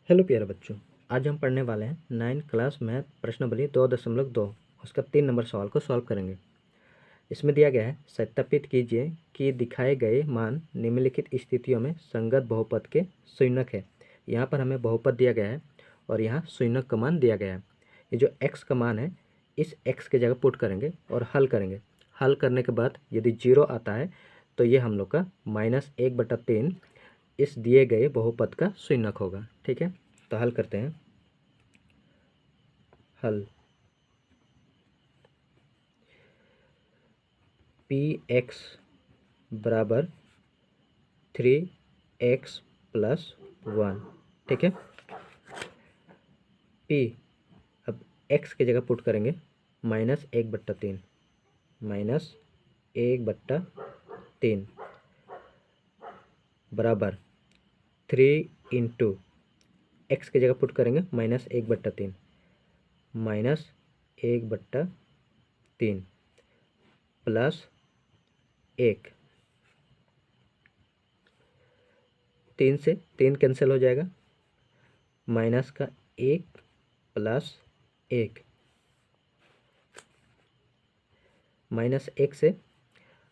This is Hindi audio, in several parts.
हेलो प्यारे बच्चों, आज हम पढ़ने वाले हैं 9 क्लास मैथ प्रश्नावली 2.2 उसका 3 नंबर सवाल को सॉल्व करेंगे। इसमें दिया गया है सत्यापित कीजिए कि दिखाए गए मान निम्नलिखित स्थितियों में संगत बहुपद के शून्यक है। यहाँ पर हमें बहुपद दिया गया है और यहाँ शून्यक का मान दिया गया है। ये जो x का मान है इस x की जगह पुट करेंगे और हल करेंगे। हल करने के बाद यदि 0 आता है तो ये हम लोग का -1/3 इस दिए गए बहुपद का शून्यक होगा। ठीक है, तो हल करते हैं। हल px बराबर 3x+1। ठीक है, p अब x की जगह पुट करेंगे -1/3 -1/3 बराबर 3 इंटू x की जगह पुट करेंगे -1/3 -1/3 प्लस 1। 3 से 3 कैंसिल हो जाएगा, माइनस का 1 प्लस 1 -1 से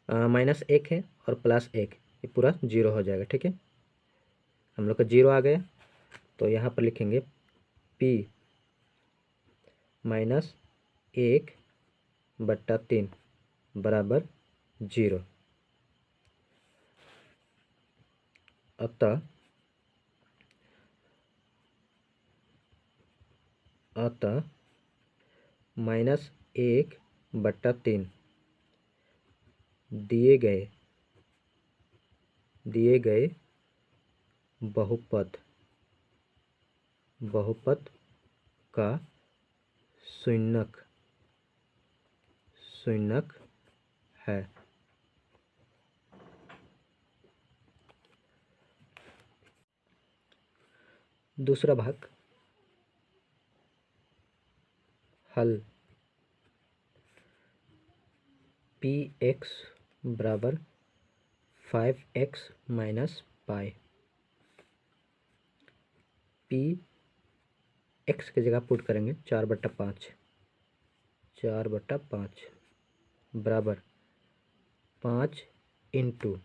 -1 है और +1 ये पूरा 0 हो जाएगा। ठीक है, हम लोग का 0 आ गया तो यहाँ पर लिखेंगे p -1/3 बराबर 0। अतः -1/3 दिए गए बहुपद का शून्यक है। दूसरा भाग, हल px बराबर 5x - पाई। p x की जगह पुट करेंगे 4/5 बराबर 5 इंटू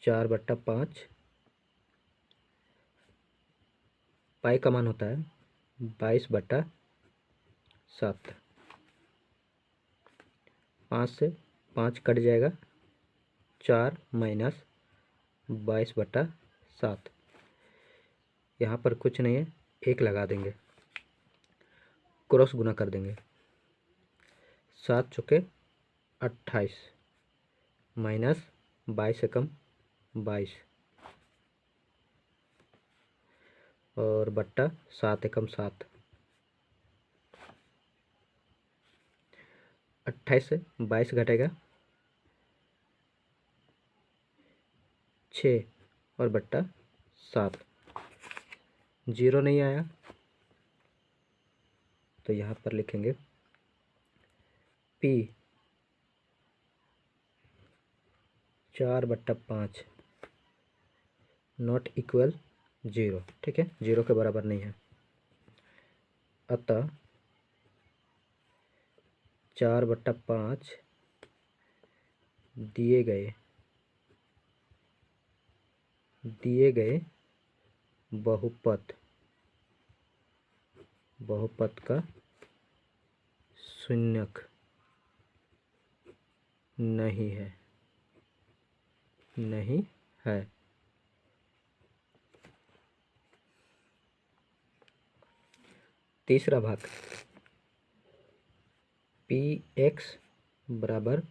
4/5 पाई का मान होता है 22/7। 5 से 5 कट जाएगा, 4 माइनस 22/7। यहाँ पर कुछ नहीं है, 1 लगा देंगे, क्रॉस गुना कर देंगे। 7 चौके 28 माइनस 22 से कम 22 और बट्टा 7 एकम 7। 28 से 22 घटेगा 6 और बट्टा 7। 0 नहीं आया तो यहाँ पर लिखेंगे p 4/5 नॉट इक्वल 0। ठीक है, 0 के बराबर नहीं है। अतः 4/5 दिए गए बहुपद का शून्यक नहीं है। तीसरा भाग, px बराबर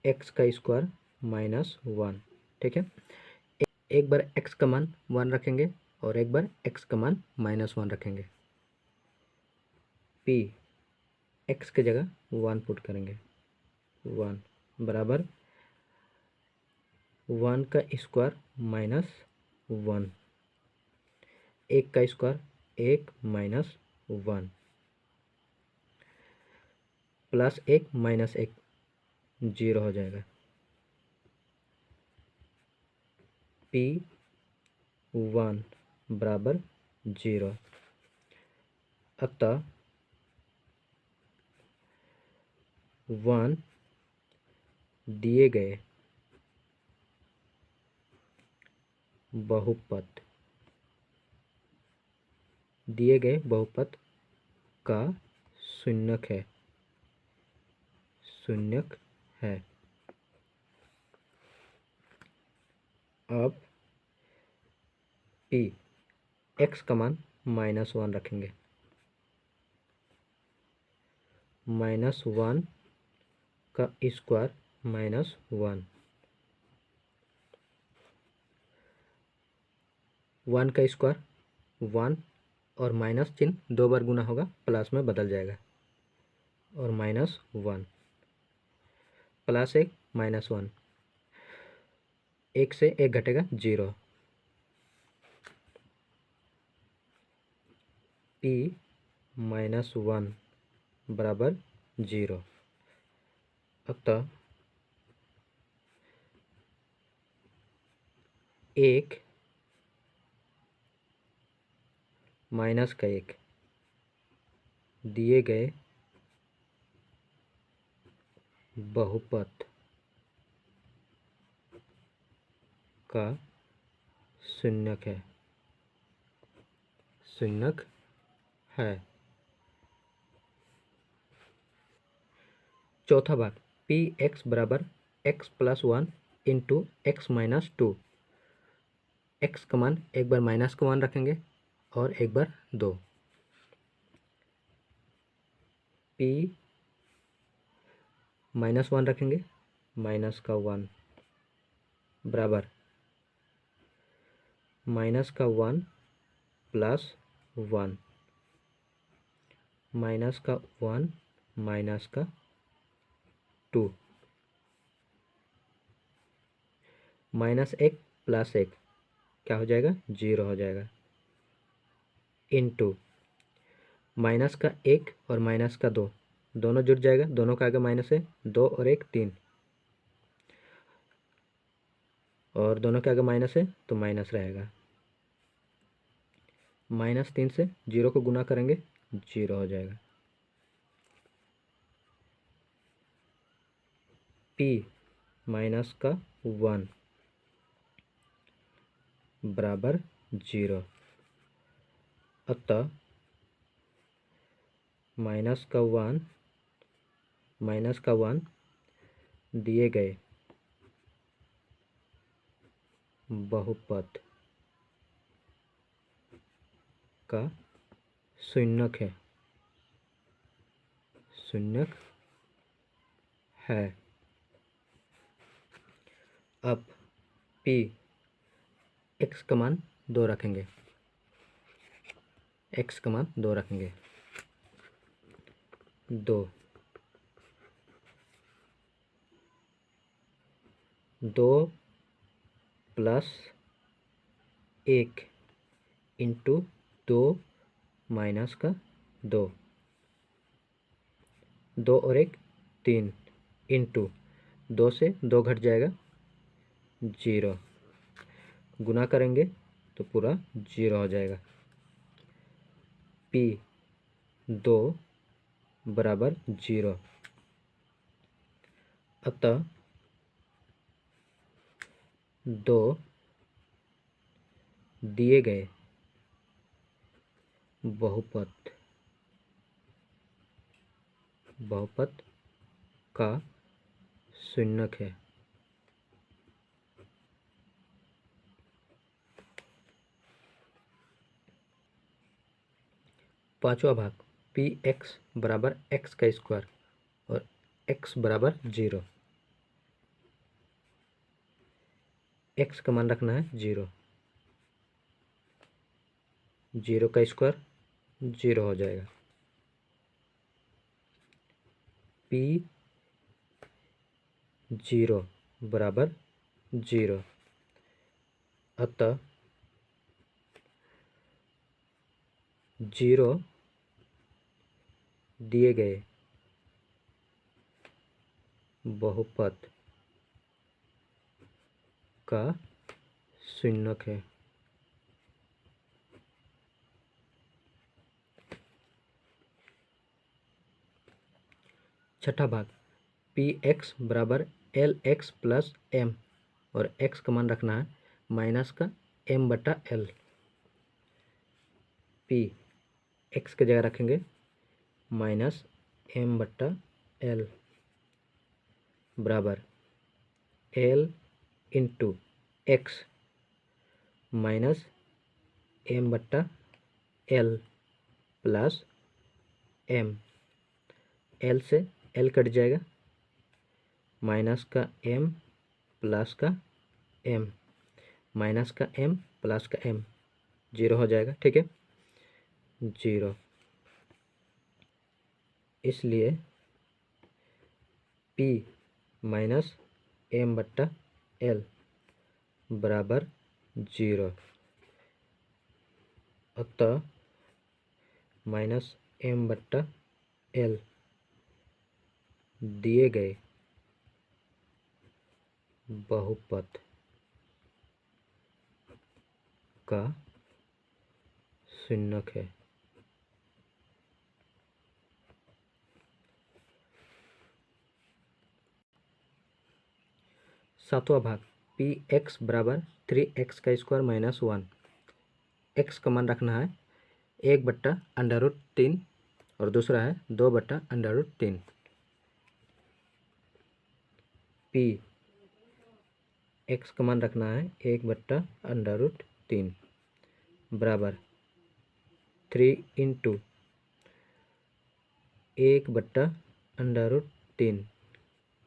x का स्क्वायर -1। ठीक है, एक बार x का मान 1 रखेंगे और एक बार x का मान -1 रखेंगे। p x की जगह 1 पुट करेंगे, 1 बराबर 1 का स्क्वायर -1, 1 का स्क्वायर 1 -1 प्लस 1 -1 0 हो जाएगा। p 1 बराबर 0। अतः 1 दिए गए बहुपद का शून्यक है। अब p x का मान -1 रखेंगे। -1 का स्क्वायर -1, 1 का स्क्वायर 1 और माइनस चिन्ह 2 बार गुना होगा, प्लस में बदल जाएगा, और -1 +1 -1, 1 से 1 घटेगा 0। p -1 बराबर 0। अतः 1 माइनस का 1 दिए गए बहुपद का शून्यक है। चौथा भाग, पी एक्स बराबर x+1 इंटू x-2। एक्स का मान एक बार -1 रखेंगे और एक बार 2। p -1 रखेंगे, -1 बराबर -1 + 1 -1 -2, -1 + 1 क्या हो जाएगा, 0 हो जाएगा, इंटू माइनस का 1 और माइनस का 2 दोनों जुड़ जाएगा, दोनों का आगे माइनस है, 2 और 1 3, और दोनों के आगे माइनस है तो माइनस रहेगा। -3 से 0 को गुना करेंगे, 0 हो जाएगा। p -1 बराबर 0। अतः -1 दिए गए बहुपद का शून्यक है। अब p x का मान 2 रखेंगे, x का मान 2 रखेंगे, 2 + 1 इंटू 2 माइनस का 2, 2 और 1 3, इंटू 2 से 2 घट जाएगा, 0 गुना करेंगे तो पूरा 0 हो जाएगा। p 2 बराबर 0। अतः 2 दिए गए बहुपद का शून्यक है। पांचवा भाग, पी एक्स बराबर x का स्क्वायर और x बराबर 0। x का मान रखना है 0, 0 का स्क्वायर 0 हो जाएगा। p 0 बराबर 0। अतः 0 दिए गए बहुपद का शून्यक है। छठा भाग, पी एक्स बराबर एल एक्स प्लस एम, और एक्स का मान रखना है माइनस का एम बटा एल। पी एक्स की जगह रखेंगे माइनस एम बटा एल बराबर l into x minus m बट्टा एल प्लस एम। एल से एल कट जाएगा, माइनस का एम प्लस का एम, माइनस का एम प्लस का एम, जीरो हो जाएगा। ठीक है, जीरो। इसलिए पी माइनस एम बट्टा एल बराबर जीरो। अतः माइनस एम बट्टा एल दिए गए बहुपद का शून्यक है। सातवां भाग, पी एक्स बराबर 3x का स्क्वायर माइनस 1। एक्स का मान रखना है 1/√3 और दूसरा है 2/√3। पी एक्स का मान रखना है 1/√3 बराबर 3 इंटू 1/√3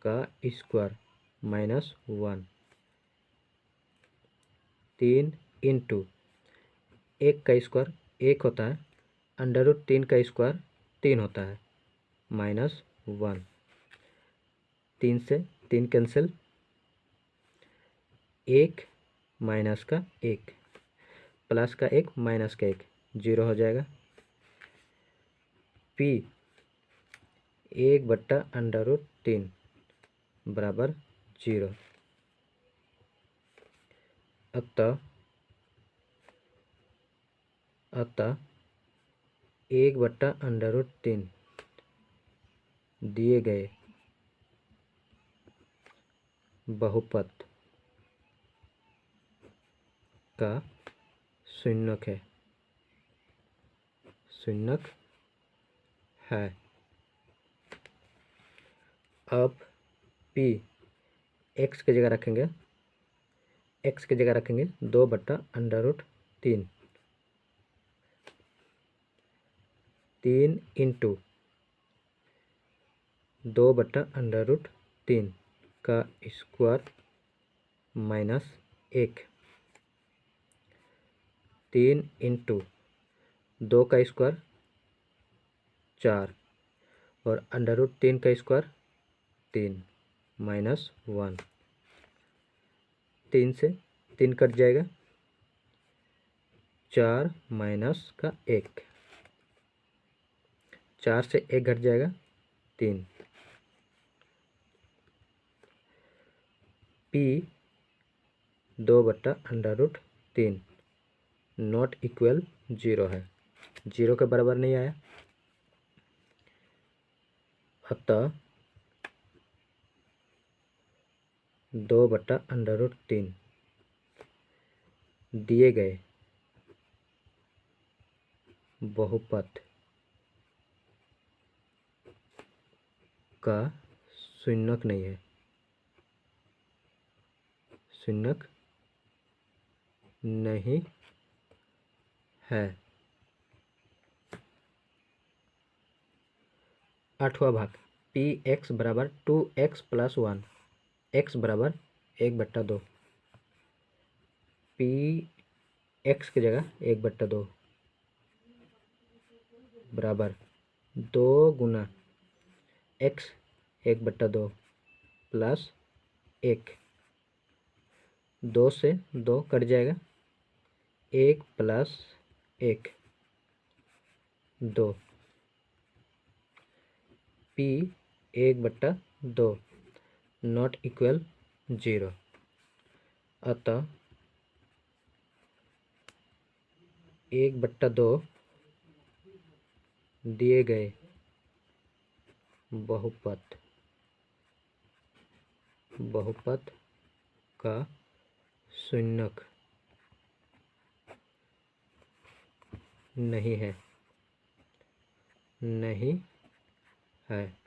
का स्क्वायर माइनस 1। 3 इंटू 1 का स्क्वायर 1 होता है, √3 का स्क्वायर 3 होता है, माइनस 1। 3 से 3 कैंसिल, 1 माइनस का 1 प्लस का 1 माइनस का 1, जीरो हो जाएगा। पी 1/√3 बराबर जीरो। अतः 1/√3 दिए गए बहुपद का शून्यक है, शून्यक है। अब पी एक्स की जगह रखेंगे, एक्स की जगह रखेंगे 2/√3, 3 इंटू 2/√3 का स्क्वायर माइनस 1। 3 इंटू 2 का स्क्वायर 4 और √3 का स्क्वायर 3 माइनस 1। 3 से 3 कट जाएगा, 4 माइनस का 1, 4 से 1 घट जाएगा 3। पी 2/√3 नॉट इक्वल जीरो है, जीरो के बराबर नहीं आया। अतः 2/√3 दिए गए बहुपद का शून्यक नहीं है, शून्यक नहीं है। आठवां भाग, पी एक्स बराबर 2x प्लस 1, एक्स बराबर 1/2। पी एक्स की जगह 1/2 बराबर 2 गुना एक्स 1/2 प्लस 1, 2 से 2 कट जाएगा, 1 plus 1 2। P 1/2 not equal zero. अतः 1/2 दिए गए बहुपद बहुपद का शून्यक नहीं है